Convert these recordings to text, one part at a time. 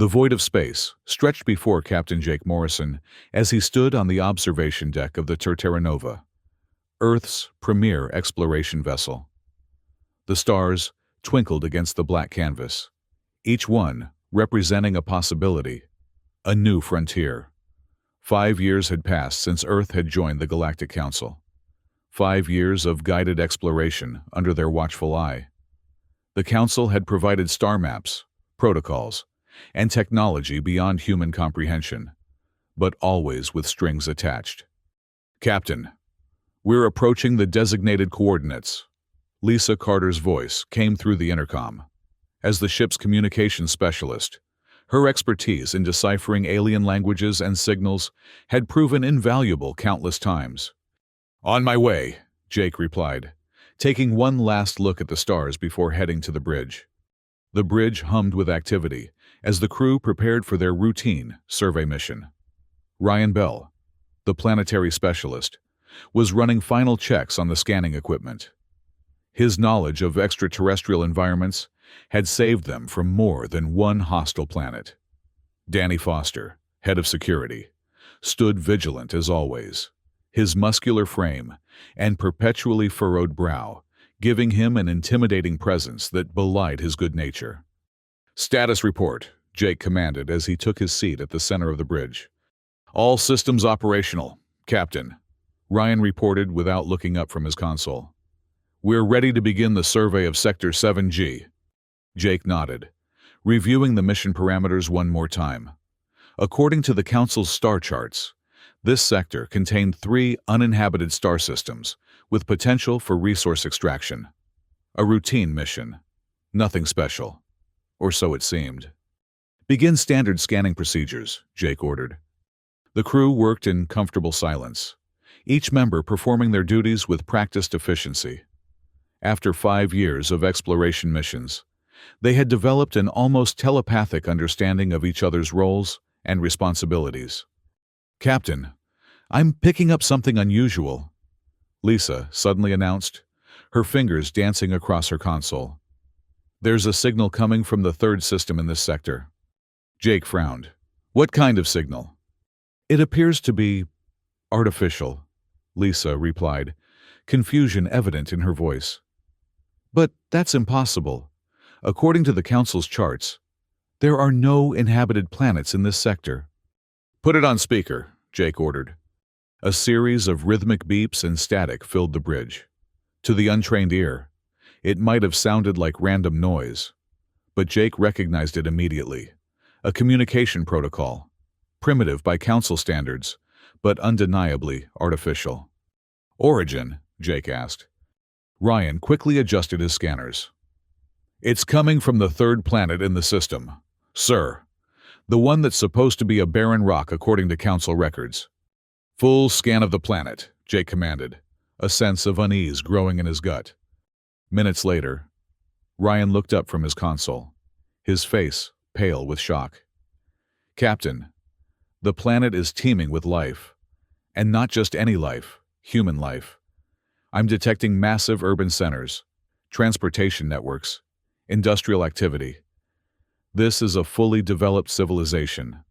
The void of space stretched before Captain Jake Morrison as he stood on the observation deck of the Terra, Earth's premier exploration vessel. The stars twinkled against the black canvas, each one representing a possibility, a new frontier. 5 years had passed since Earth had joined the Galactic Council. 5 years of guided exploration under their watchful eye. The Council had provided star maps, protocols, and technology beyond human comprehension, but always with strings attached. "Captain, we're approaching the designated coordinates." Lisa Carter's voice came through the intercom. As the ship's communications specialist, her expertise in deciphering alien languages and signals had proven invaluable countless times. "On my way," Jake replied, taking one last look at the stars before heading to the bridge. The bridge hummed with activity as the crew prepared for their routine survey mission. Ryan Bell, the planetary specialist, was running final checks on the scanning equipment. His knowledge of extraterrestrial environments had saved them from more than one hostile planet. Danny Foster, head of security, stood vigilant as always, his muscular frame and perpetually furrowed brow giving him an intimidating presence that belied his good nature. "Status report," Jake commanded as he took his seat at the center of the bridge. "All systems operational, Captain," Ryan reported without looking up from his console. "We're ready to begin the survey of Sector 7G. Jake nodded, reviewing the mission parameters one more time. According to the Council's star charts, this sector contained 3 uninhabited star systems with potential for resource extraction. A routine mission. Nothing special. Or so it seemed. "Begin standard scanning procedures," Jake ordered. The crew worked in comfortable silence, each member performing their duties with practiced efficiency. After 5 years of exploration missions, they had developed an almost telepathic understanding of each other's roles and responsibilities. "Captain, I'm picking up something unusual," Lisa suddenly announced, her fingers dancing across her console. "There's a signal coming from the 3rd system in this sector." Jake frowned. "What kind of signal?" "It appears to be artificial," Lisa replied, confusion evident in her voice. "But that's impossible. According to the Council's charts, there are no inhabited planets in this sector." "Put it on speaker," Jake ordered. A series of rhythmic beeps and static filled the bridge. To the untrained ear, it might have sounded like random noise, but Jake recognized it immediately. A communication protocol, primitive by Council standards, but undeniably artificial. "Origin?" Jake asked. Ryan quickly adjusted his scanners. "It's coming from the 3rd planet in the system, sir. The one that's supposed to be a barren rock according to Council records." "Full scan of the planet," Jake commanded, a sense of unease growing in his gut. Minutes later, Ryan looked up from his console, his face pale with shock. "Captain, the planet is teeming with life. And not just any life, human life. I'm detecting massive urban centers, transportation networks, industrial activity. This is a fully developed civilization."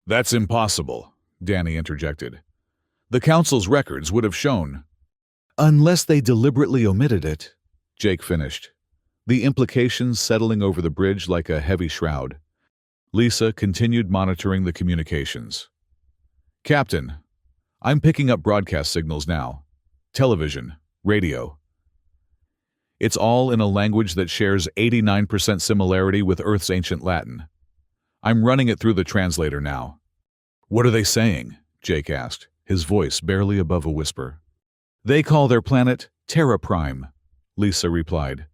"That's impossible," Danny interjected. "The Council's records would have shown." "Unless they deliberately omitted it," Jake finished, the implications settling over the bridge like a heavy shroud. Lisa continued monitoring the communications. "Captain, I'm picking up broadcast signals now. Television, radio. It's all in a language that shares 89% similarity with Earth's ancient Latin. I'm running it through the translator now." "What are they saying?" Jake asked, his voice barely above a whisper. "They call their planet Terra Prime," Lisa replied,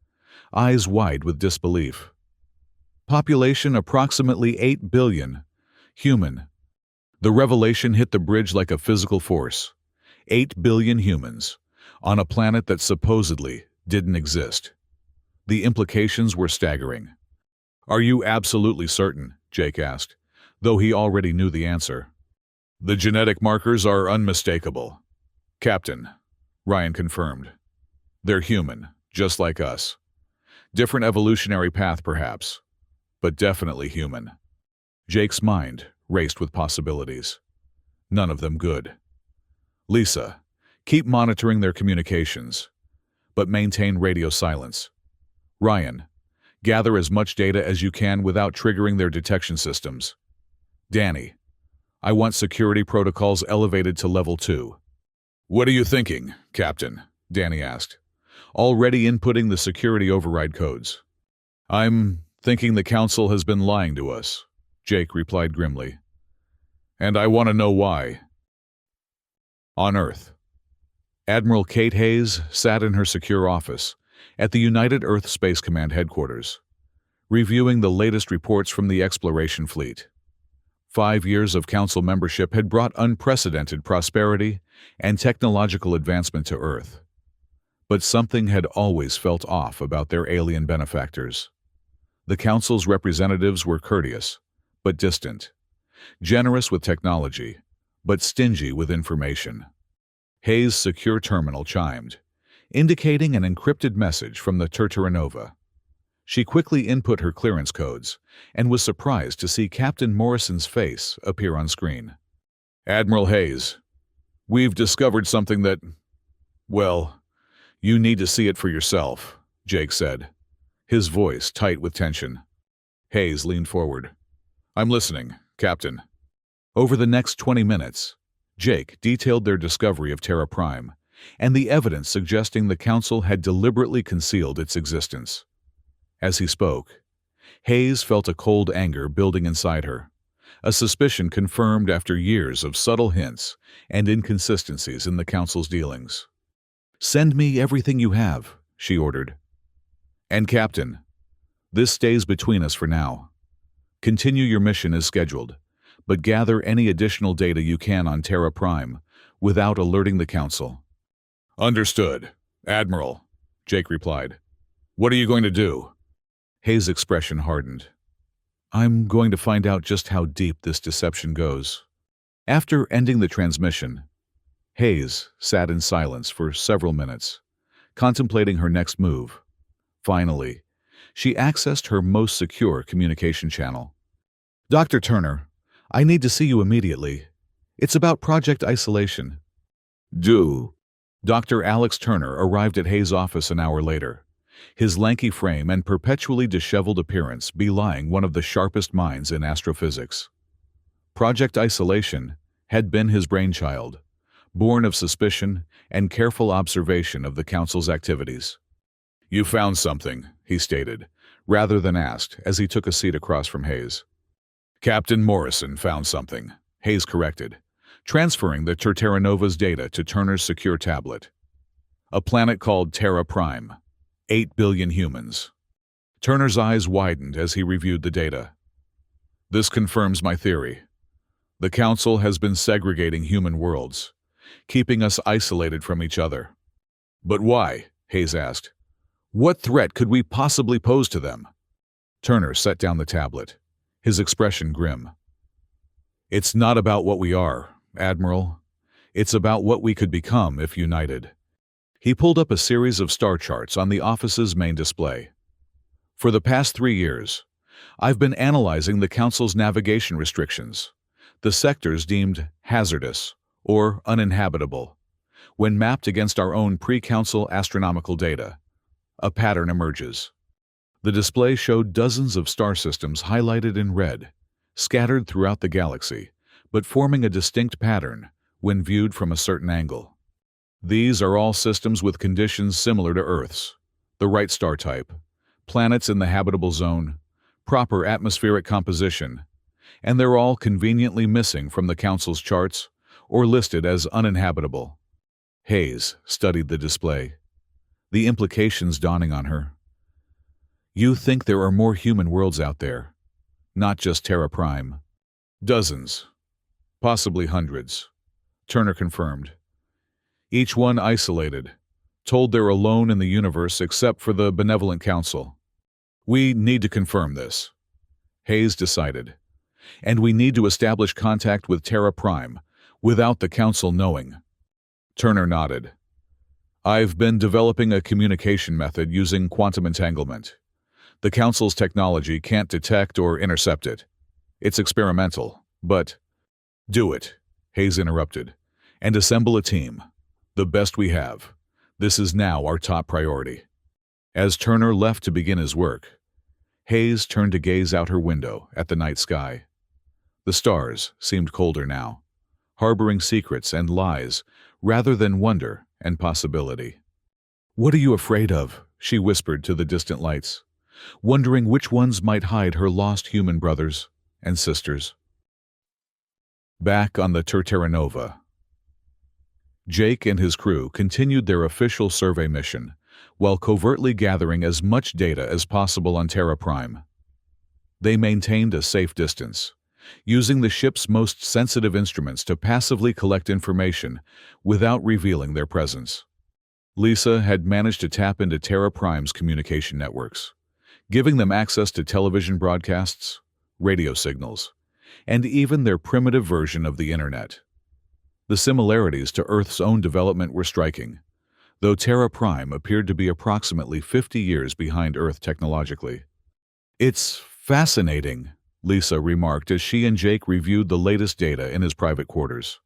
eyes wide with disbelief. "Population approximately 8 billion. Human." The revelation hit the bridge like a physical force. 8 billion humans, on a planet that supposedly didn't exist. The implications were staggering. "Are you absolutely certain?" Jake asked, though he already knew the answer. "The genetic markers are unmistakable, Captain," Ryan confirmed. "They're human, just like us. Different evolutionary path, perhaps, but definitely human." Jake's mind raced with possibilities. None of them good. Lisa, keep monitoring their communications, but maintain radio silence. Ryan, gather as much data as you can without triggering their detection systems. Danny, I want security protocols elevated to level 2. What are you thinking, Captain? Danny asked, already inputting the security override codes. I'm thinking the Council has been lying to us, Jake replied grimly. And I want to know why. On Earth, Admiral Kate Hayes sat in her secure office at the United Earth Space Command headquarters, reviewing the latest reports from the exploration fleet. 5 years of Council membership had brought unprecedented prosperity and technological advancement to Earth. But something had always felt off about their alien benefactors. The Council's representatives were courteous, but distant, generous with technology, but stingy with information. Hayes' secure terminal chimed, indicating an encrypted message from the Terranova. She quickly input her clearance codes and was surprised to see Captain Morrison's face appear on screen. Admiral Hayes, we've discovered something that, well, you need to see it for yourself, Jake said, his voice tight with tension. Hayes leaned forward. I'm listening, Captain. Over the next 20 minutes, Jake detailed their discovery of Terra Prime and the evidence suggesting the Council had deliberately concealed its existence. As he spoke, Hayes felt a cold anger building inside her, a suspicion confirmed after years of subtle hints and inconsistencies in the Council's dealings. Send me everything you have, she ordered. And Captain, this stays between us for now. Continue your mission as scheduled, but gather any additional data you can on Terra Prime without alerting the Council. Understood, Admiral, Jake replied. What are you going to do? Hayes' expression hardened. I'm going to find out just how deep this deception goes. After ending the transmission, Hayes sat in silence for several minutes, contemplating her next move. Finally, she accessed her most secure communication channel. Dr. Turner, I need to see you immediately. It's about Project Isolation. Do. Dr. Alex Turner arrived at Hayes' office an hour later, his lanky frame and perpetually disheveled appearance belying one of the sharpest minds in astrophysics. Project Isolation had been his brainchild, born of suspicion and careful observation of the Council's activities. You found something, he stated, rather than asked, as he took a seat across from Hayes. Captain Morrison found something, Hayes corrected, transferring the Terranova's data to Turner's secure tablet. A planet called Terra Prime, 8 billion humans. Turner's eyes widened as he reviewed the data. This confirms my theory. The Council has been segregating human worlds, keeping us isolated from each other. But why? Hayes asked. What threat could we possibly pose to them? Turner set down the tablet, his expression grim. It's not about what we are, Admiral. It's about what we could become if united. He pulled up a series of star charts on the office's main display. For the past 3 years, I've been analyzing the Council's navigation restrictions, the sectors deemed hazardous or uninhabitable, when mapped against our own pre-Council astronomical data. A pattern emerges. The display showed dozens of star systems highlighted in red, scattered throughout the galaxy, but forming a distinct pattern when viewed from a certain angle. These are all systems with conditions similar to Earth's, the right star type, planets in the habitable zone, proper atmospheric composition, and they're all conveniently missing from the Council's charts or listed as uninhabitable. Hayes studied the display, the implications dawning on her. You think there are more human worlds out there, not just Terra Prime. Dozens, possibly hundreds, Turner confirmed. Each one isolated, told they're alone in the universe except for the Benevolent Council. We need to confirm this, Hayes decided, and we need to establish contact with Terra Prime without the Council knowing. Turner nodded. I've been developing a communication method using quantum entanglement. The Council's technology can't detect or intercept it. It's experimental, but— Do it, Hayes interrupted, and assemble a team. The best we have. This is now our top priority. As Turner left to begin his work, Hayes turned to gaze out her window at the night sky. The stars seemed colder now, harboring secrets and lies rather than wonder and possibility. "What are you afraid of?" she whispered to the distant lights, wondering which ones might hide her lost human brothers and sisters. Back on the Terra, Jake and his crew continued their official survey mission, while covertly gathering as much data as possible on Terra Prime. They maintained a safe distance, using the ship's most sensitive instruments to passively collect information without revealing their presence. Lisa had managed to tap into Terra Prime's communication networks, giving them access to television broadcasts, radio signals, and even their primitive version of the Internet. The similarities to Earth's own development were striking, though Terra Prime appeared to be approximately 50 years behind Earth technologically. "It's fascinating," Lisa remarked as she and Jake reviewed the latest data in his private quarters.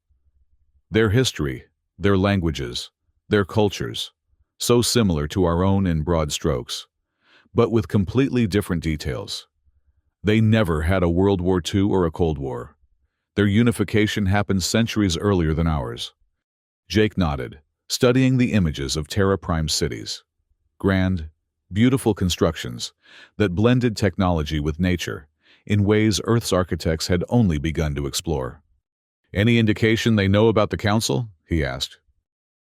Their history, their languages, their cultures, so similar to our own in broad strokes, but with completely different details. They never had a World War II or a Cold War. Their unification happened centuries earlier than ours. Jake nodded, studying the images of Terra Prime cities. Grand, beautiful constructions that blended technology with nature in ways Earth's architects had only begun to explore. "Any indication they know about the Council?" he asked.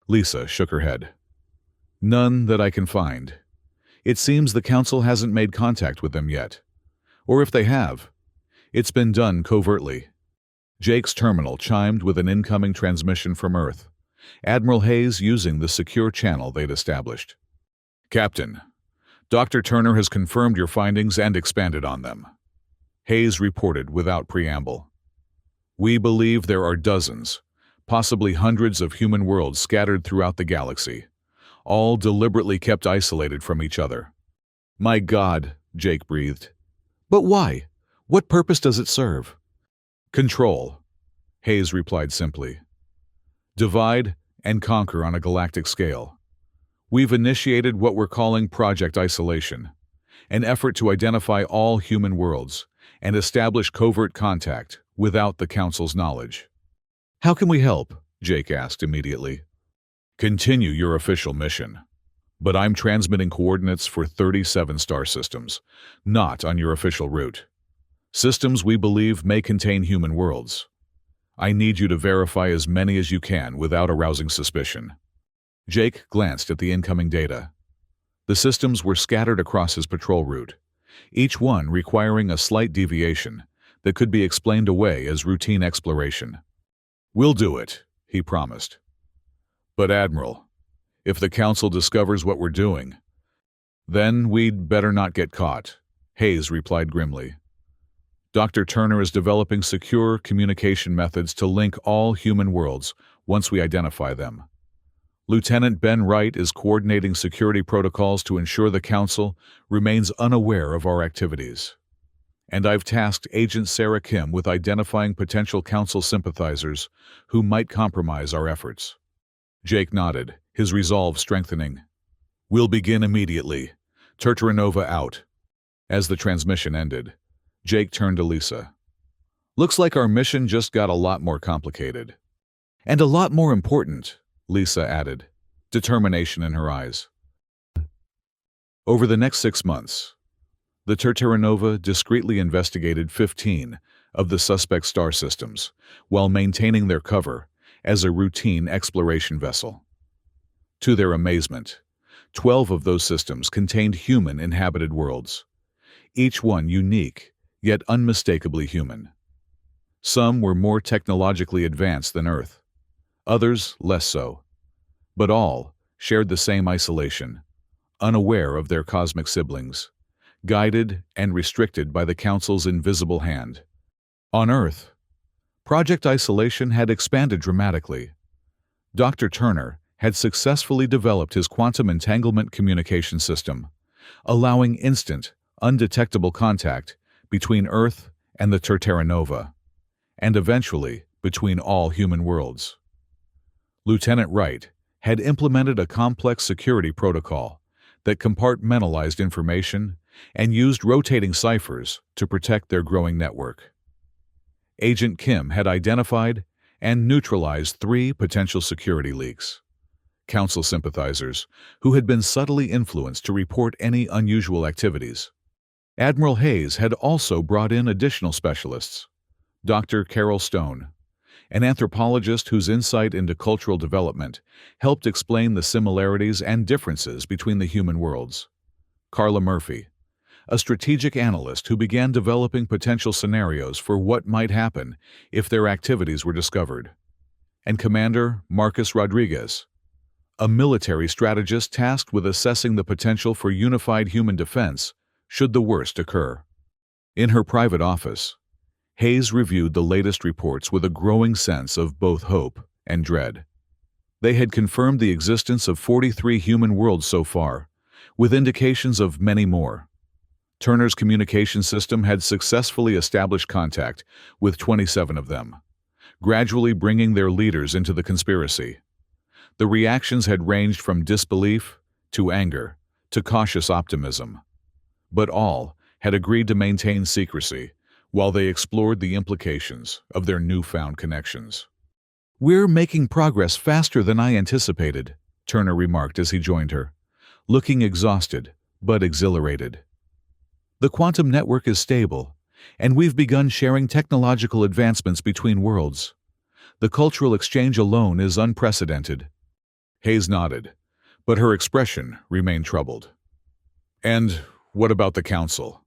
Lisa shook her head. "None that I can find. It seems the Council hasn't made contact with them yet. Or if they have, it's been done covertly." Jake's terminal chimed with an incoming transmission from Earth, Admiral Hayes using the secure channel they'd established. "Captain, Dr. Turner has confirmed your findings and expanded on them," Hayes reported without preamble. "We believe there are dozens, possibly hundreds of human worlds scattered throughout the galaxy, all deliberately kept isolated from each other." "My God," Jake breathed. "But why? What purpose does it serve?" "Control," Hayes replied simply. "Divide and conquer on a galactic scale. We've initiated what we're calling Project Isolation, an effort to identify all human worlds and establish covert contact without the Council's knowledge." "How can we help?" Jake asked immediately. "Continue your official mission. But I'm transmitting coordinates for 37 star systems, not on your official route. Systems we believe may contain human worlds. I need you to verify as many as you can without arousing suspicion." Jake glanced at the incoming data. The systems were scattered across his patrol route, each one requiring a slight deviation that could be explained away as routine exploration. "We'll do it," he promised. "But Admiral, if the Council discovers what we're doing, then we'd better not get caught," Hayes replied grimly. "Dr. Turner is developing secure communication methods to link all human worlds once we identify them. Lieutenant Ben Wright is coordinating security protocols to ensure the Council remains unaware of our activities. And I've tasked Agent Sarah Kim with identifying potential Council sympathizers who might compromise our efforts." Jake nodded, his resolve strengthening. "We'll begin immediately. Terra out." As the transmission ended, Jake turned to Lisa. "Looks like our mission just got a lot more complicated." "And a lot more important," Lisa added, determination in her eyes. Over the next 6 months, the Terra discreetly investigated 15 of the suspect star systems while maintaining their cover as a routine exploration vessel. To their amazement, 12 of those systems contained human-inhabited worlds, each one unique yet unmistakably human. Some were more technologically advanced than Earth, others less so, but all shared the same isolation, unaware of their cosmic siblings, guided and restricted by the Council's invisible hand. On Earth, Project Isolation had expanded dramatically. Dr. Turner had successfully developed his quantum entanglement communication system, allowing instant, undetectable contact between Earth and the Terra, and eventually between all human worlds. Lieutenant Wright had implemented a complex security protocol that compartmentalized information and used rotating ciphers to protect their growing network. Agent Kim had identified and neutralized 3 potential security leaks. Council sympathizers who had been subtly influenced to report any unusual activities. Admiral Hayes had also brought in additional specialists. Dr. Carol Stone, an anthropologist whose insight into cultural development helped explain the similarities and differences between the human worlds. Carla Murphy, a strategic analyst who began developing potential scenarios for what might happen if their activities were discovered. And Commander Marcus Rodriguez, a military strategist tasked with assessing the potential for unified human defense should the worst occur. In her private office, Hayes reviewed the latest reports with a growing sense of both hope and dread. They had confirmed the existence of 43 human worlds so far, with indications of many more. Turner's communication system had successfully established contact with 27 of them, gradually bringing their leaders into the conspiracy. The reactions had ranged from disbelief to anger to cautious optimism, but all had agreed to maintain secrecy while they explored the implications of their newfound connections. "We're making progress faster than I anticipated," Turner remarked as he joined her, looking exhausted but exhilarated. "The quantum network is stable, and we've begun sharing technological advancements between worlds. The cultural exchange alone is unprecedented." Hayes nodded, but her expression remained troubled. "And what about the Council?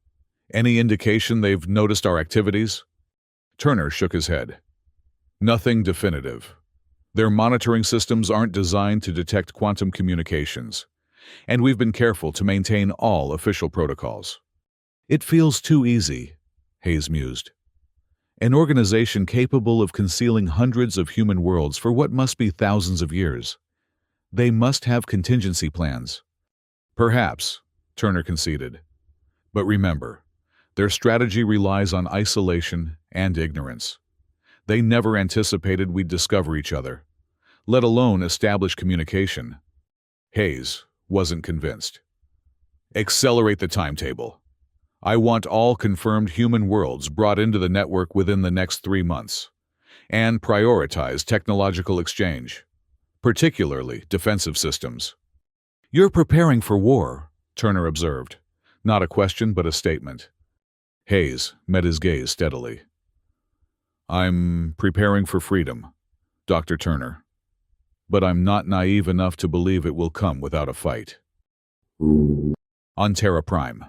Any indication they've noticed our activities?" Turner shook his head. "Nothing definitive. Their monitoring systems aren't designed to detect quantum communications, and we've been careful to maintain all official protocols." "It feels too easy," Hayes mused. "An organization capable of concealing hundreds of human worlds for what must be thousands of years. They must have contingency plans." "Perhaps," Turner conceded. "But remember, their strategy relies on isolation and ignorance. They never anticipated we'd discover each other, let alone establish communication." Hayes wasn't convinced. "Accelerate the timetable. I want all confirmed human worlds brought into the network within the next 3 months, and prioritize technological exchange, particularly defensive systems." "You're preparing for war," Turner observed. Not a question, but a statement. Hayes met his gaze steadily. "I'm preparing for freedom, Dr. Turner. But I'm not naive enough to believe it will come without a fight." On Terra Prime,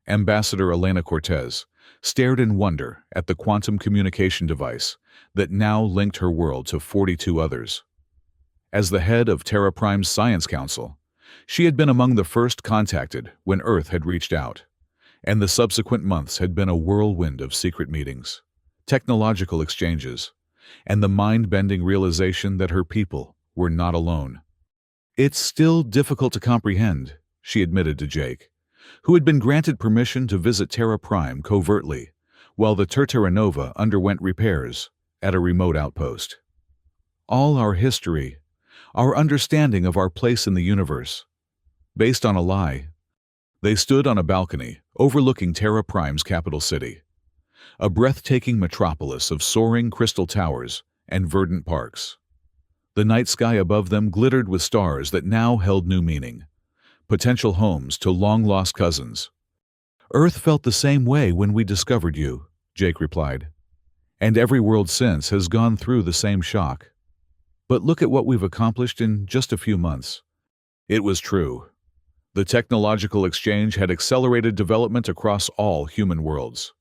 Ambassador Elena Cortez stared in wonder at the quantum communication device that now linked her world to 42 others. As the head of Terra Prime's Science Council, she had been among the first contacted when Earth had reached out, and the subsequent months had been a whirlwind of secret meetings, technological exchanges, and the mind-bending realization that her people were not alone. "It's still difficult to comprehend," she admitted to Jake, who had been granted permission to visit Terra Prime covertly while the Terra underwent repairs at a remote outpost. "All our history, our understanding of our place in the universe, based on a lie." They stood on a balcony overlooking Terra Prime's capital city, a breathtaking metropolis of soaring crystal towers and verdant parks. The night sky above them glittered with stars that now held new meaning, potential homes to long-lost cousins. "Earth felt the same way when we discovered you," Jake replied. "And every world since has gone through the same shock. But look at what we've accomplished in just a few months." It was true. The technological exchange had accelerated development across all human worlds.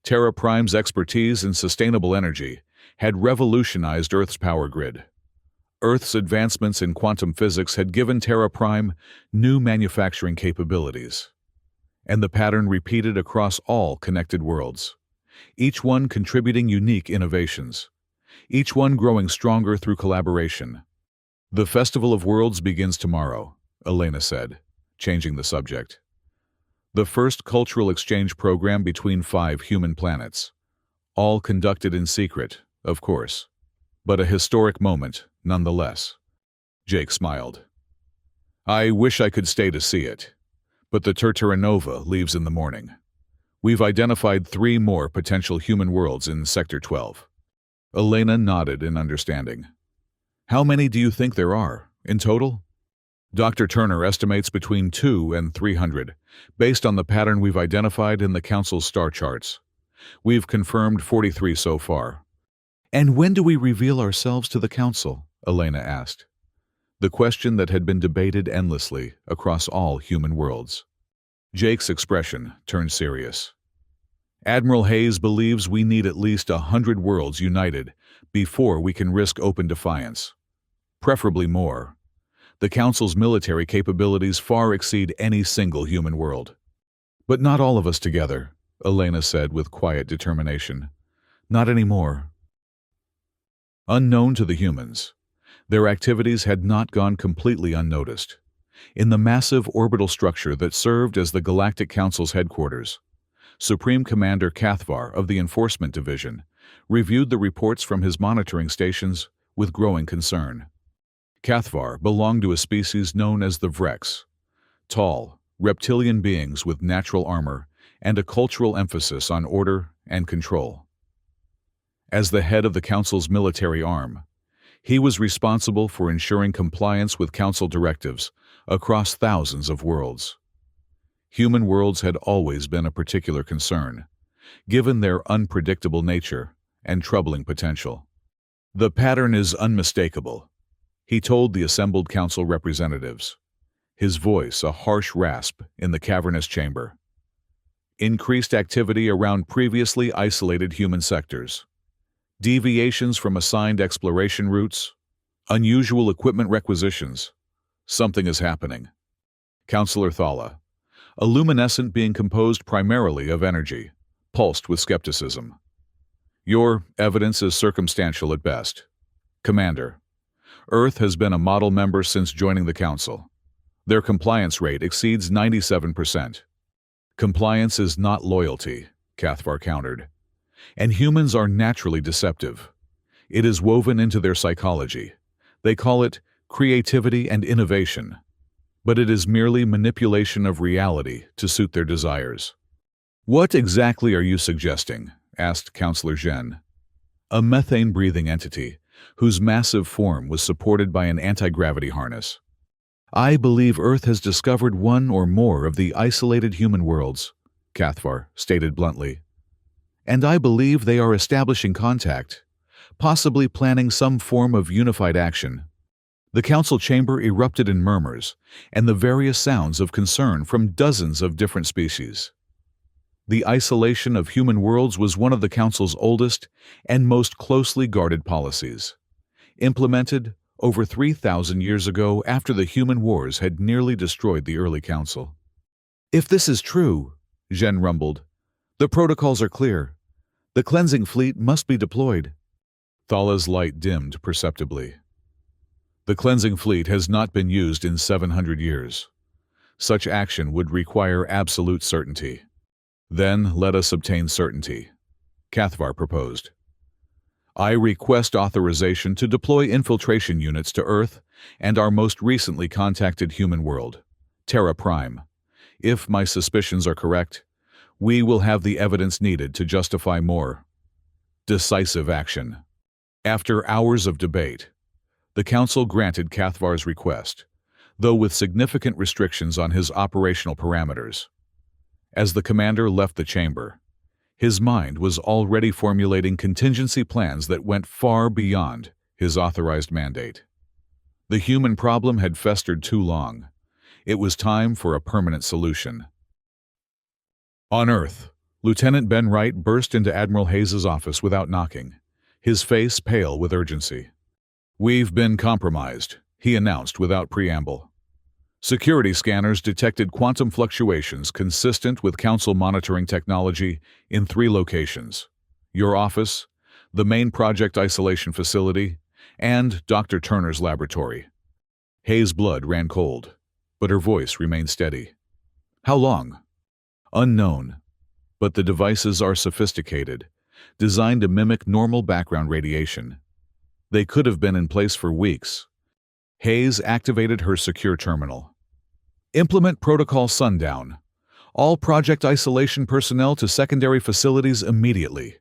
Terra Prime's expertise in sustainable energy had revolutionized Earth's power grid. Earth's advancements in quantum physics had given Terra Prime new manufacturing capabilities. And the pattern repeated across all connected worlds, each one contributing unique innovations, each one growing stronger through collaboration. "The Festival of Worlds begins tomorrow," Elena said, changing the subject. The first cultural exchange program between 5 human planets. All conducted in secret, of course. But a historic moment, nonetheless. Jake smiled. I wish I could stay to see it. But the Terra leaves in the morning. We've identified 3 more potential human worlds in Sector 12. Elena nodded in understanding. How many do you think there are, in total? Dr. Turner estimates between 2 and 300, based on the pattern we've identified in the Council's star charts. We've confirmed 43 so far. And when do we reveal ourselves to the Council? Elena asked. The question that had been debated endlessly across all human worlds. Jake's expression turned serious. Admiral Hayes believes we need at least 100 worlds united before we can risk open defiance. Preferably more. The Council's military capabilities far exceed any single human world. But not all of us together, Elena said with quiet determination. Not anymore. Unknown to the humans, their activities had not gone completely unnoticed. In the massive orbital structure that served as the Galactic Council's headquarters, Supreme Commander Cathvar of the Enforcement Division reviewed the reports from his monitoring stations with growing concern. Cathvar belonged to a species known as the Vrex, tall, reptilian beings with natural armor and a cultural emphasis on order and control. As the head of the Council's military arm, he was responsible for ensuring compliance with Council directives across thousands of worlds. Human worlds had always been a particular concern, given their unpredictable nature and troubling potential. The pattern is unmistakable, he told the assembled Council representatives, his voice a harsh rasp in the cavernous chamber. Increased activity around previously isolated human sectors. Deviations from assigned exploration routes. Unusual equipment requisitions. Something is happening. Councillor Thala. A luminescent being composed primarily of energy, pulsed with skepticism. Your evidence is circumstantial at best. Commander. Earth has been a model member since joining the Council. Their compliance rate exceeds 97%. Compliance is not loyalty, Cathvar countered. And humans are naturally deceptive. It is woven into their psychology. They call it creativity and innovation. But it is merely manipulation of reality to suit their desires. What exactly are you suggesting? Asked Councillor Zhen. A methane-breathing entity, whose massive form was supported by an anti-gravity harness. I believe Earth has discovered one or more of the isolated human worlds, Cathvar stated bluntly. And I believe they are establishing contact, possibly planning some form of unified action. The Council chamber erupted in murmurs and the various sounds of concern from dozens of different species. The isolation of human worlds was one of the Council's oldest and most closely guarded policies, implemented over 3,000 years ago after the human wars had nearly destroyed the early Council. If this is true, Zhen rumbled, the protocols are clear. The cleansing fleet must be deployed. Thala's light dimmed perceptibly. The cleansing fleet has not been used in 700 years. Such action would require absolute certainty. Then let us obtain certainty, Cathvar proposed. I request authorization to deploy infiltration units to Earth and our most recently contacted human world, Terra Prime. If my suspicions are correct, we will have the evidence needed to justify more decisive action. After hours of debate, the Council granted Cathvar's request, though with significant restrictions on his operational parameters. As the commander left the chamber, his mind was already formulating contingency plans that went far beyond his authorized mandate. The human problem had festered too long. It was time for a permanent solution. On Earth, Lieutenant Ben Wright burst into Admiral Hayes' office without knocking, his face pale with urgency. We've been compromised, he announced without preamble. Security scanners detected quantum fluctuations consistent with Council monitoring technology in 3 locations: your office, the main project isolation facility, and Dr. Turner's laboratory. Hayes' blood ran cold, but her voice remained steady. How long? Unknown, but the devices are sophisticated, designed to mimic normal background radiation. They could have been in place for weeks. Hayes activated her secure terminal. Implement Protocol Sundown. All Project Isolation personnel to secondary facilities immediately.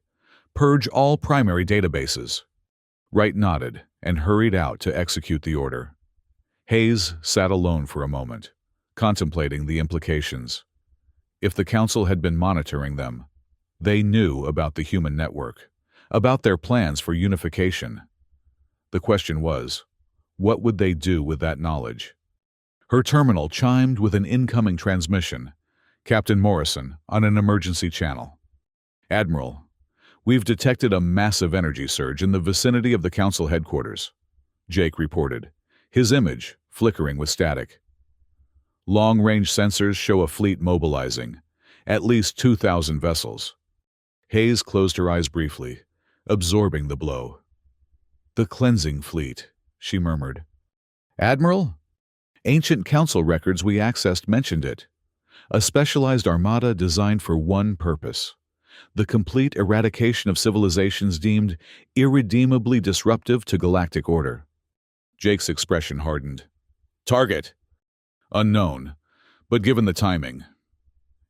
Purge all primary databases. Wright nodded and hurried out to execute the order. Hayes sat alone for a moment, contemplating the implications. If the Council had been monitoring them, they knew about the human network, about their plans for unification. The question was, what would they do with that knowledge? Her terminal chimed with an incoming transmission. Captain Morrison, on an emergency channel. Admiral, we've detected a massive energy surge in the vicinity of the Council headquarters, Jake reported, his image flickering with static. Long-range sensors show a fleet mobilizing, at least 2,000 vessels. Hayes closed her eyes briefly, absorbing the blow. The cleansing fleet, she murmured. Admiral? Ancient Council records we accessed mentioned it. A specialized armada designed for one purpose: the complete eradication of civilizations deemed irredeemably disruptive to galactic order. Jake's expression hardened. Target? Unknown, but given the timing.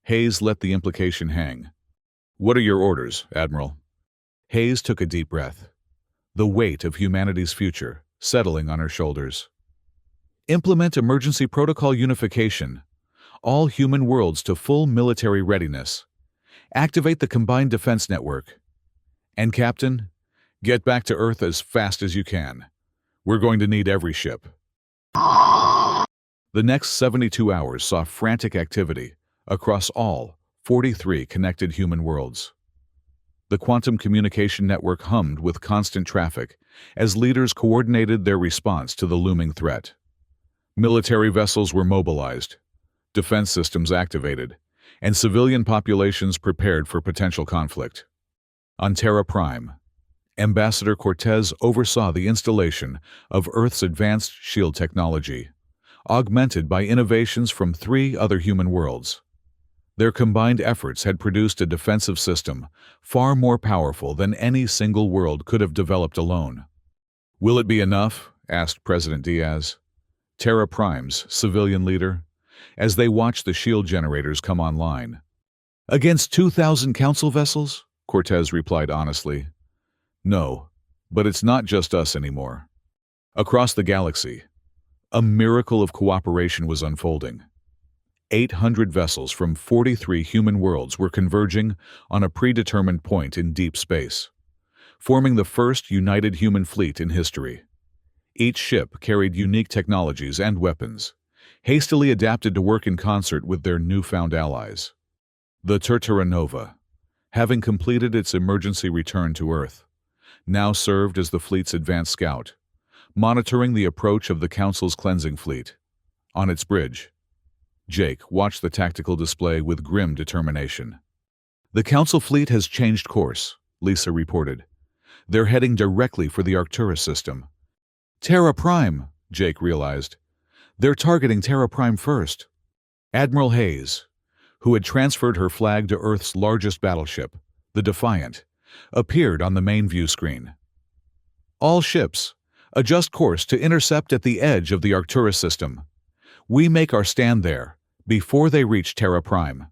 Hayes let the implication hang. What are your orders, Admiral? Hayes took a deep breath, the weight of humanity's future settling on her shoulders. Implement emergency protocol unification. All human worlds to full military readiness. Activate the combined defense network. And Captain, get back to Earth as fast as you can. We're going to need every ship. The next 72 hours saw frantic activity across all 43 connected human worlds. The quantum communication network hummed with constant traffic as leaders coordinated their response to the looming threat. Military vessels were mobilized, defense systems activated, and civilian populations prepared for potential conflict. On Terra Prime, Ambassador Cortez oversaw the installation of Earth's advanced shield technology, augmented by innovations from 3 other human worlds. Their combined efforts had produced a defensive system far more powerful than any single world could have developed alone. Will it be enough? Asked President Diaz, Terra Prime's civilian leader, as they watched the shield generators come online. Against 2,000 Council vessels? Cortez replied honestly. No, but it's not just us anymore. Across the galaxy, a miracle of cooperation was unfolding. 800 vessels from 43 human worlds were converging on a predetermined point in deep space, forming the first united human fleet in history. Each ship carried unique technologies and weapons, hastily adapted to work in concert with their newfound allies. The Terra-Nova, having completed its emergency return to Earth, now served as the fleet's advanced scout, monitoring the approach of the Council's cleansing fleet. On its bridge, Jake watched the tactical display with grim determination. The Council fleet has changed course, Lisa reported. They're heading directly for the Arcturus system. Terra Prime, Jake realized. They're targeting Terra Prime first. Admiral Hayes, who had transferred her flag to Earth's largest battleship, the Defiant, appeared on the main view screen. All ships, adjust course to intercept at the edge of the Arcturus system. We make our stand there, before they reach Terra Prime.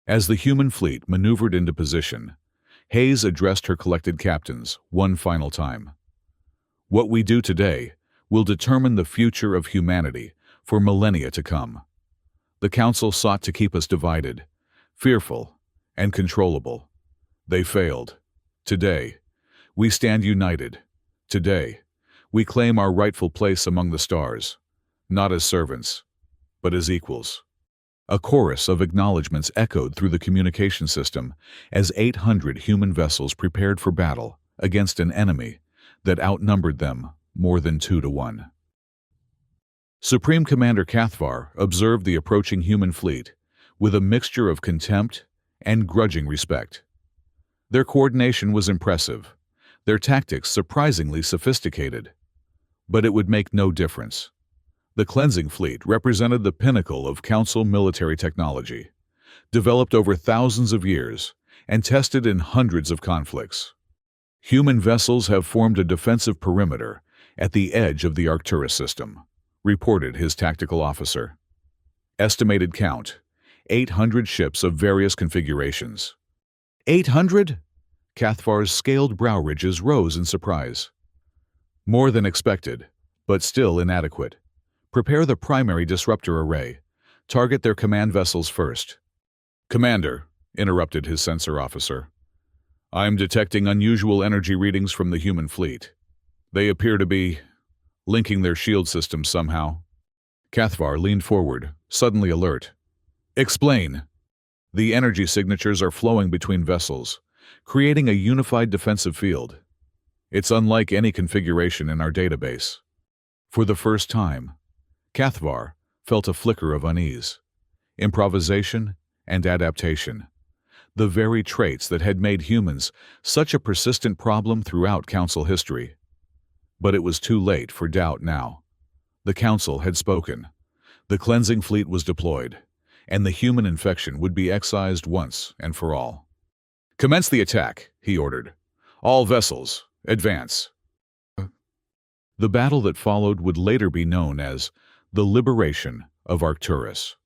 As the human fleet maneuvered into position, Hayes addressed her collected captains one final time. What we do today will determine the future of humanity for millennia to come. The Council sought to keep us divided, fearful, and controllable. They failed. Today, we stand united. Today, we claim our rightful place among the stars, not as servants, but as equals. A chorus of acknowledgments echoed through the communication system as 800 human vessels prepared for battle against an enemy that outnumbered them more than 2 to 1. Supreme Commander Cathvar observed the approaching human fleet with a mixture of contempt and grudging respect. Their coordination was impressive, their tactics surprisingly sophisticated. But it would make no difference. The cleansing fleet represented the pinnacle of Council military technology, developed over thousands of years and tested in hundreds of conflicts. Human vessels have formed a defensive perimeter at the edge of the Arcturus system, reported his tactical officer. Estimated count: 800 ships of various configurations. 800? Cathvar's scaled brow ridges rose in surprise. More than expected, but still inadequate. Prepare the primary disruptor array. Target their command vessels first. Commander, interrupted his sensor officer, I'm detecting unusual energy readings from the human fleet. They appear to be linking their shield systems somehow. Cathvar leaned forward, suddenly alert. Explain. The energy signatures are flowing between vessels, creating a unified defensive field. It's unlike any configuration in our database. For the first time, Cathvar felt a flicker of unease. Improvisation and adaptation, the very traits that had made humans such a persistent problem throughout Council history. But it was too late for doubt now. The Council had spoken. The cleansing fleet was deployed, and the human infection would be excised once and for all. Commence the attack, he ordered. All vessels, advance. The battle that followed would later be known as the Liberation of Arcturus,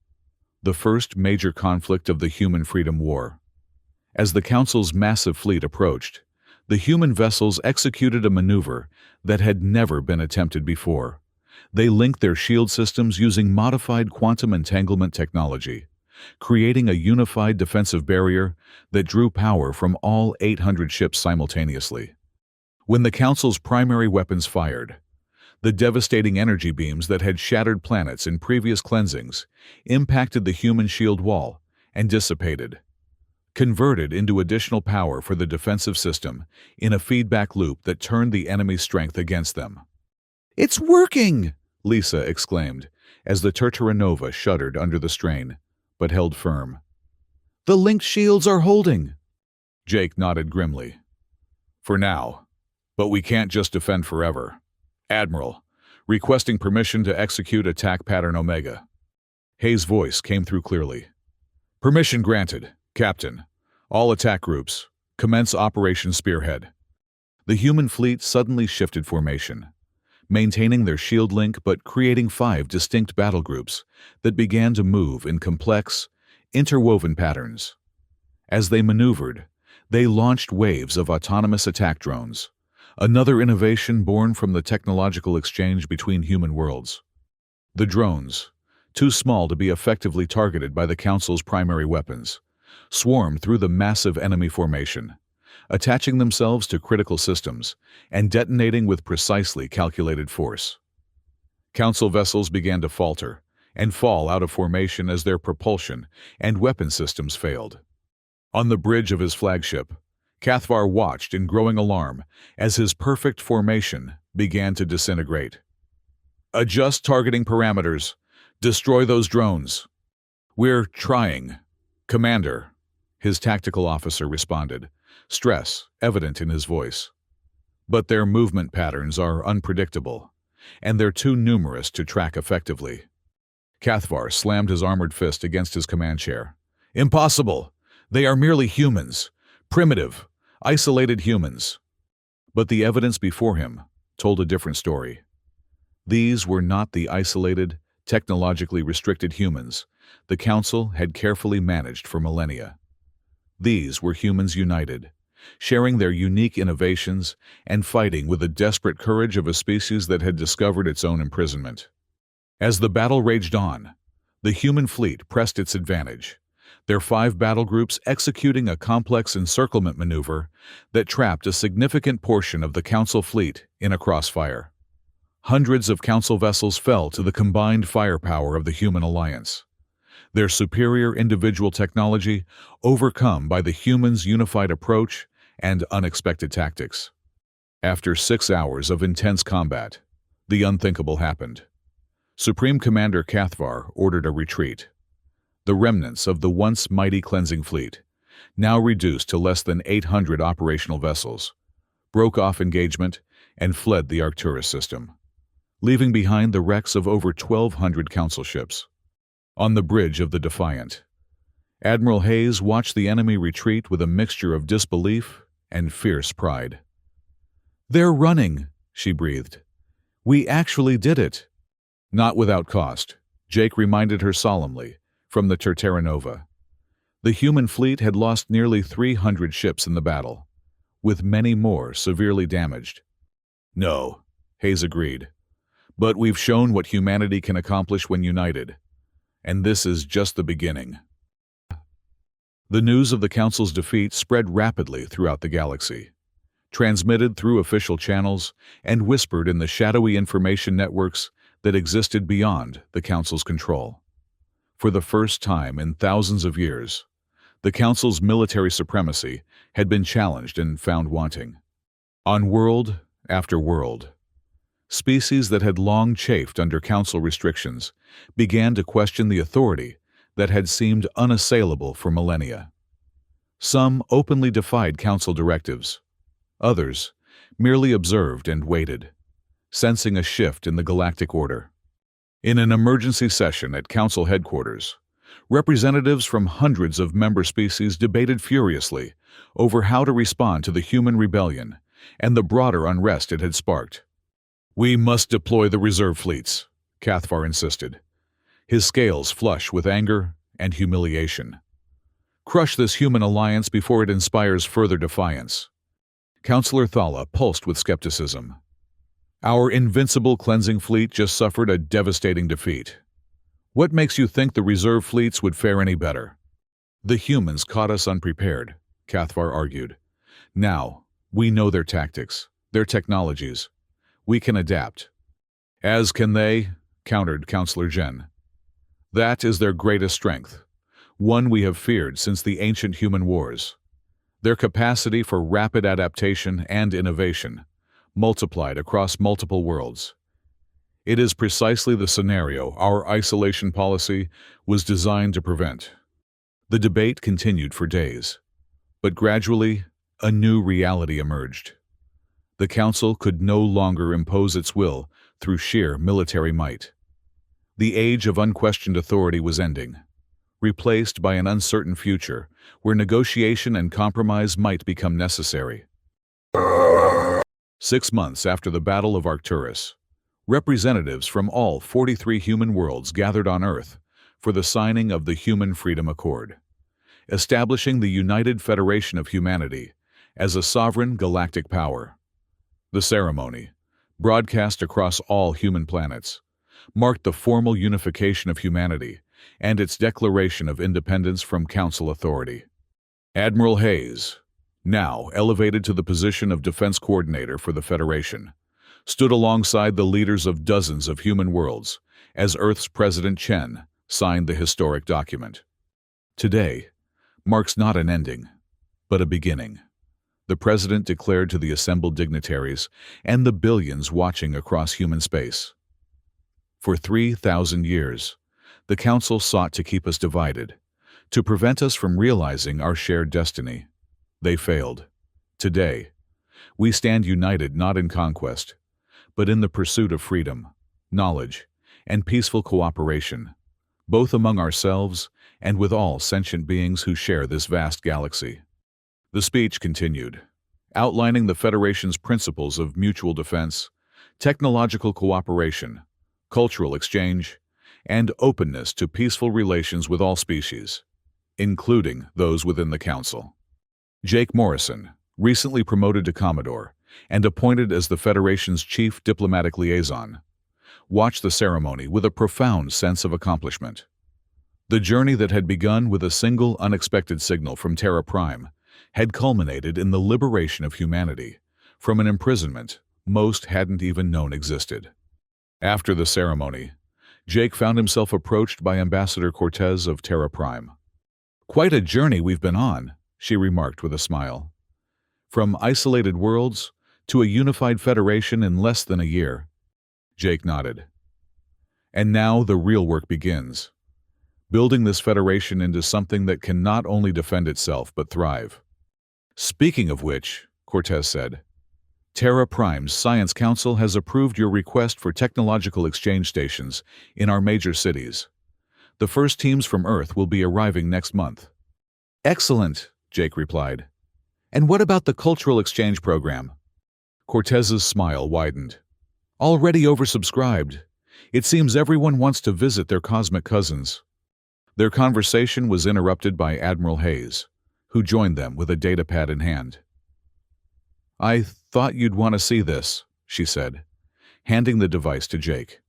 the first major conflict of the Human Freedom War. As the Council's massive fleet approached, the human vessels executed a maneuver that had never been attempted before. They linked their shield systems using modified quantum entanglement technology, creating a unified defensive barrier that drew power from all 800 ships simultaneously. When the Council's primary weapons fired, the devastating energy beams that had shattered planets in previous cleansings impacted the human shield wall and dissipated, converted into additional power for the defensive system in a feedback loop that turned the enemy's strength against them. "It's working!" Lisa exclaimed as the Terra shuddered under the strain, but held firm. "The linked shields are holding." Jake nodded grimly. "For now. But we can't just defend forever. Admiral, requesting permission to execute attack pattern Omega." Hayes' voice came through clearly. "Permission granted, Captain. All attack groups, commence Operation Spearhead." The human fleet suddenly shifted formation, maintaining their shield link but creating 5 distinct battle groups that began to move in complex, interwoven patterns. As they maneuvered, they launched waves of autonomous attack drones, another innovation born from the technological exchange between human worlds. The drones, too small to be effectively targeted by the Council's primary weapons, swarmed through the massive enemy formation, attaching themselves to critical systems and detonating with precisely calculated force. Council vessels began to falter and fall out of formation as their propulsion and weapon systems failed. On the bridge of his flagship, Cathvar watched in growing alarm as his perfect formation began to disintegrate. "Adjust targeting parameters. Destroy those drones." "We're trying, Commander," his tactical officer responded, stress evident in his voice. "But their movement patterns are unpredictable, and they're too numerous to track effectively." Cathvar slammed his armored fist against his command chair. "Impossible! They are merely humans. Primitive, isolated humans." But the evidence before him told a different story. These were not the isolated, technologically restricted humans the Council had carefully managed for millennia. These were humans united, sharing their unique innovations and fighting with the desperate courage of a species that had discovered its own imprisonment. As the battle raged on, the human fleet pressed its advantage, their 5 battle groups executing a complex encirclement maneuver that trapped a significant portion of the Council fleet in a crossfire. Hundreds of Council vessels fell to the combined firepower of the human alliance, their superior individual technology overcome by the humans' unified approach and unexpected tactics. After 6 hours of intense combat, the unthinkable happened. Supreme Commander Cathvar ordered a retreat. The remnants of the once mighty cleansing fleet, now reduced to less than 800 operational vessels, broke off engagement and fled the Arcturus system, leaving behind the wrecks of over 1,200 Council ships. On the bridge of the Defiant, Admiral Hayes watched the enemy retreat with a mixture of disbelief and fierce pride. "They're running," she breathed. "We actually did it." "Not without cost," Jake reminded her solemnly, from the Terra. The human fleet had lost nearly 300 ships in the battle, with many more severely damaged. "No," Hayes agreed, "but we've shown what humanity can accomplish when united, and this is just the beginning." The news of the Council's defeat spread rapidly throughout the galaxy, transmitted through official channels and whispered in the shadowy information networks that existed beyond the Council's control. For the first time in thousands of years, the Council's military supremacy had been challenged and found wanting. On world after world, species that had long chafed under Council restrictions began to question the authority that had seemed unassailable for millennia. Some openly defied Council directives. Others merely observed and waited, sensing a shift in the galactic order. In an emergency session at Council headquarters, representatives from hundreds of member species debated furiously over how to respond to the human rebellion and the broader unrest it had sparked. "We must deploy the reserve fleets," Cathvar insisted, his scales flush with anger and humiliation. "Crush this human alliance before it inspires further defiance." Councillor Thala pulsed with skepticism. "Our invincible cleansing fleet just suffered a devastating defeat. What makes you think the reserve fleets would fare any better?" "The humans caught us unprepared," Cathvar argued. "Now, we know their tactics, their technologies. We can adapt." "As can they," countered Councillor Jen. "That is their greatest strength, one we have feared since the ancient human wars. Their capacity for rapid adaptation and innovation, multiplied across multiple worlds. It is precisely the scenario our isolation policy was designed to prevent." The debate continued for days, but gradually a new reality emerged. The Council could no longer impose its will through sheer military might. The age of unquestioned authority was ending, replaced by an uncertain future where negotiation and compromise might become necessary. 6 months after the Battle of Arcturus, representatives from all 43 human worlds gathered on Earth for the signing of the Human Freedom Accord, establishing the United Federation of Humanity as a sovereign galactic power. The ceremony, broadcast across all human planets, marked the formal unification of humanity and its declaration of independence from Council authority. Admiral Hayes, now elevated to the position of Defense Coordinator for the Federation, stood alongside the leaders of dozens of human worlds as Earth's President Chen signed the historic document. Today marks not an ending, but a beginning, the President declared to the assembled dignitaries and the billions watching across human space. For 3,000 years, the Council sought to keep us divided, to prevent us from realizing our shared destiny. They failed. Today, we stand united not in conquest, but in the pursuit of freedom, knowledge, and peaceful cooperation, both among ourselves and with all sentient beings who share this vast galaxy. The speech continued, outlining the Federation's principles of mutual defense, technological cooperation, cultural exchange, and openness to peaceful relations with all species, including those within the Council. Jake Morrison, recently promoted to Commodore and appointed as the Federation's chief diplomatic liaison, watched the ceremony with a profound sense of accomplishment. The journey that had begun with a single unexpected signal from Terra Prime had culminated in the liberation of humanity from an imprisonment most hadn't even known existed. After the ceremony, Jake found himself approached by Ambassador Cortez of Terra Prime. "Quite a journey we've been on," she remarked with a smile. "From isolated worlds to a unified federation in less than a year." Jake nodded. "And now the real work begins, building this federation into something that can not only defend itself but thrive." "Speaking of which," Cortez said, "Terra Prime's Science Council has approved your request for technological exchange stations in our major cities. The first teams from Earth will be arriving next month. Excellent, Jake replied. And what about the cultural exchange program? Cortez's smile widened. Already oversubscribed. It seems everyone wants to visit their cosmic cousins. Their conversation was interrupted by Admiral Hayes, who joined them with a datapad in hand. I thought you'd want to see this, she said, handing the device to Jake.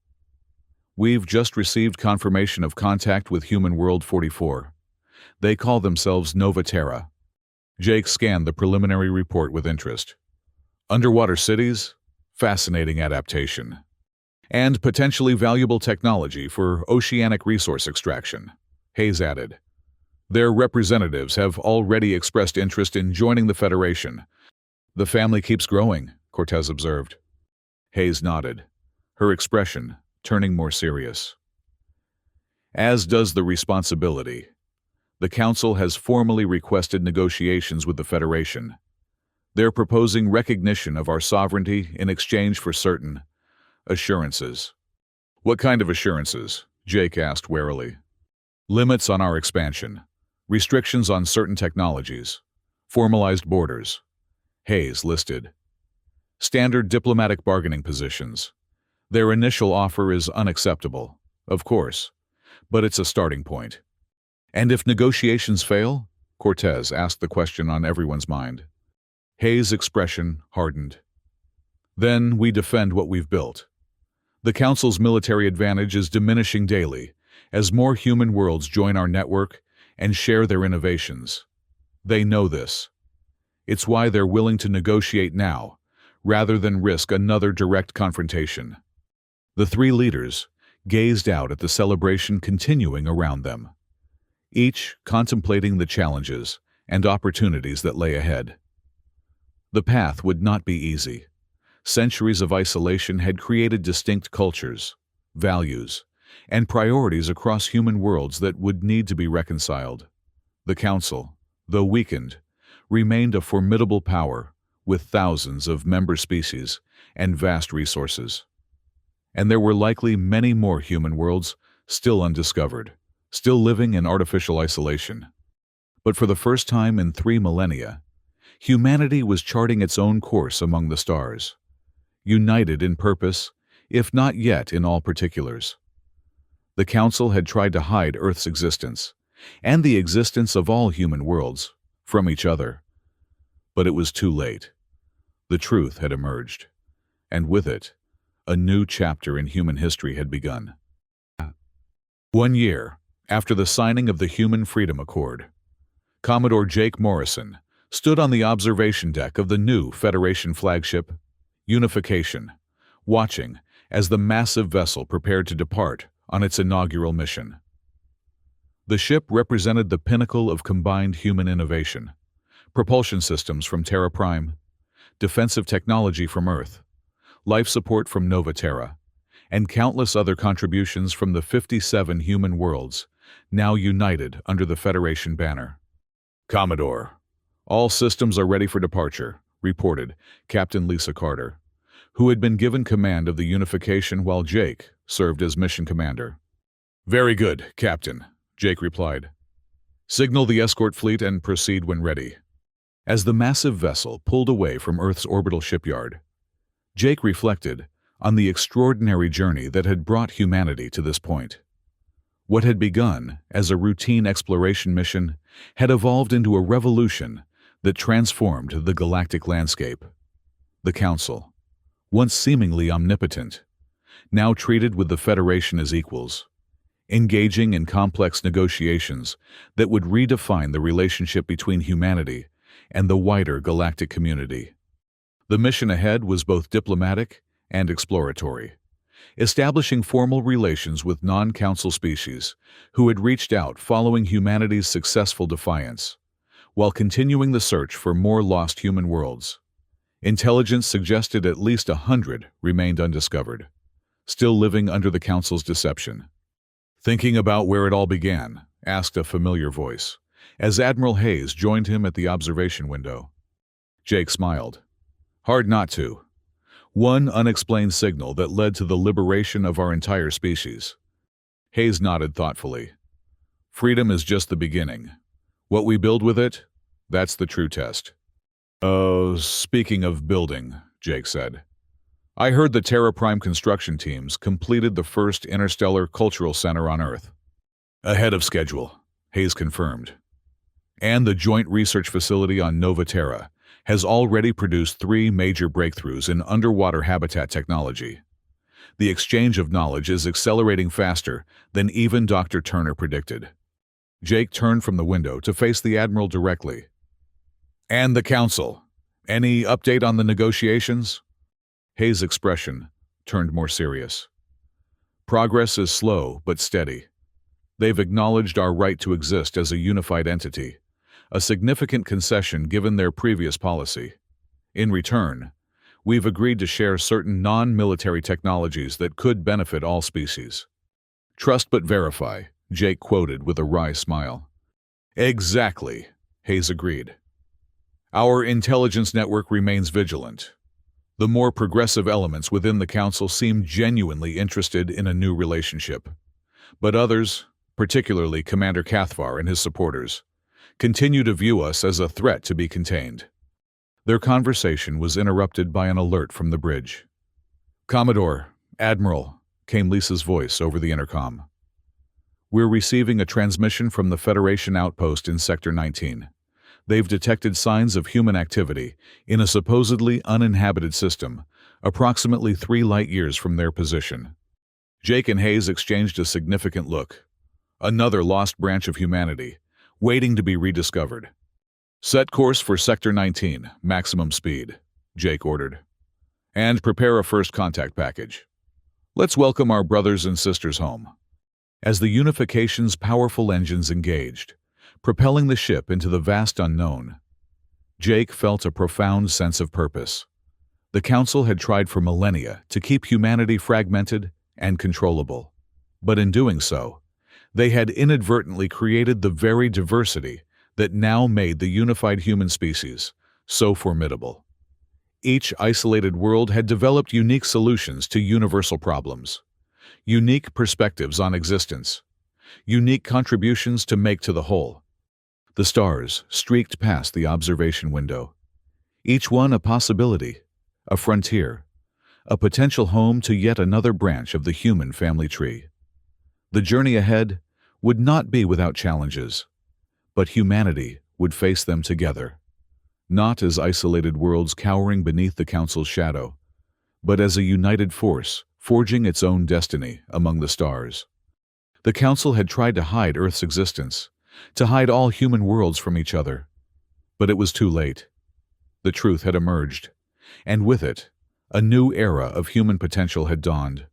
We've just received confirmation of contact with Human World 44. They call themselves Nova Terra. Jake scanned the preliminary report with interest. Underwater cities? Fascinating adaptation. And potentially valuable technology for oceanic resource extraction, Hayes added. Their representatives have already expressed interest in joining the Federation. The family keeps growing, Cortez observed. Hayes nodded, her expression turning more serious. As does the responsibility. The Council has formally requested negotiations with the Federation. They're proposing recognition of our sovereignty in exchange for certain assurances. What kind of assurances? Jake asked warily. Limits on our expansion, restrictions on certain technologies, formalized borders. Hayes listed. Standard diplomatic bargaining positions. Their initial offer is unacceptable, of course, but it's a starting point. And if negotiations fail? Cortez asked the question on everyone's mind. Hayes' expression hardened. Then we defend what we've built. The Council's military advantage is diminishing daily as more human worlds join our network and share their innovations. They know this. It's why they're willing to negotiate now, rather than risk another direct confrontation. The three leaders gazed out at the celebration continuing around them, each contemplating the challenges and opportunities that lay ahead. The path would not be easy. Centuries of isolation had created distinct cultures, values, and priorities across human worlds that would need to be reconciled. The Council, though weakened, remained a formidable power with thousands of member species and vast resources. And there were likely many more human worlds still undiscovered, still living in artificial isolation. But for the first time in 3 millennia, humanity was charting its own course among the stars, united in purpose, if not yet in all particulars. The Council had tried to hide Earth's existence, and the existence of all human worlds, from each other. But it was too late. The truth had emerged, and with it, a new chapter in human history had begun. 1 year after the signing of the Human Freedom Accord, Commodore Jake Morrison stood on the observation deck of the new Federation flagship, Unification, watching as the massive vessel prepared to depart on its inaugural mission. The ship represented the pinnacle of combined human innovation, propulsion systems from Terra Prime, defensive technology from Earth, life support from Nova Terra, and countless other contributions from the 57 human worlds now united under the Federation banner. Commodore, all systems are ready for departure, reported Captain Lisa Carter, who had been given command of the Unification while Jake served as mission commander. Very good, Captain, Jake replied. Signal the escort fleet and proceed when ready. As the massive vessel pulled away from Earth's orbital shipyard, Jake reflected on the extraordinary journey that had brought humanity to this point. What had begun as a routine exploration mission had evolved into a revolution that transformed the galactic landscape. The Council, once seemingly omnipotent, now treated with the Federation as equals, engaging in complex negotiations that would redefine the relationship between humanity and the wider galactic community. The mission ahead was both diplomatic and exploratory, establishing formal relations with non-Council species who had reached out following humanity's successful defiance, while continuing the search for more lost human worlds. Intelligence suggested at least 100 remained undiscovered, still living under the Council's deception. Thinking about where it all began, asked a familiar voice, as Admiral Hayes joined him at the observation window. Jake smiled. Hard not to. One unexplained signal that led to the liberation of our entire species. Hayes nodded thoughtfully. Freedom is just the beginning. What we build with it, that's the true test. Oh, speaking of building, Jake said. I heard the Terra Prime construction teams completed the first interstellar cultural center on Earth. Ahead of schedule, Hayes confirmed. And the joint research facility on Nova Terra has already produced 3 major breakthroughs in underwater habitat technology. The exchange of knowledge is accelerating faster than even Dr. Turner predicted. Jake turned from the window to face the Admiral directly. And the Council. Any update on the negotiations? Hayes' expression turned more serious. Progress is slow but steady. They've acknowledged our right to exist as a unified entity, a significant concession given their previous policy. In return, we've agreed to share certain non-military technologies that could benefit all species. Trust but verify, Jake quoted with a wry smile. Exactly, Hayes agreed. Our intelligence network remains vigilant. The more progressive elements within the Council seem genuinely interested in a new relationship. But others, particularly Commander Cathvar and his supporters, continue to view us as a threat to be contained. Their conversation was interrupted by an alert from the bridge. Commodore, Admiral, came Lisa's voice over the intercom. We're receiving a transmission from the Federation outpost in Sector 19. They've detected signs of human activity in a supposedly uninhabited system, approximately 3 light-years from their position. Jake and Hayes exchanged a significant look. Another lost branch of humanity, waiting to be rediscovered. Set course for Sector 19, maximum speed, Jake ordered. And prepare a first contact package. Let's welcome our brothers and sisters home. As the Unification's powerful engines engaged, propelling the ship into the vast unknown, Jake felt a profound sense of purpose. The Council had tried for millennia to keep humanity fragmented and controllable. But in doing so, they had inadvertently created the very diversity that now made the unified human species so formidable. Each isolated world had developed unique solutions to universal problems, unique perspectives on existence, unique contributions to make to the whole. The stars streaked past the observation window, each one a possibility, a frontier, a potential home to yet another branch of the human family tree. The journey ahead would not be without challenges, but humanity would face them together, not as isolated worlds cowering beneath the Council's shadow, but as a united force forging its own destiny among the stars. The Council had tried to hide Earth's existence, to hide all human worlds from each other, but it was too late. The truth had emerged, and with it, a new era of human potential had dawned.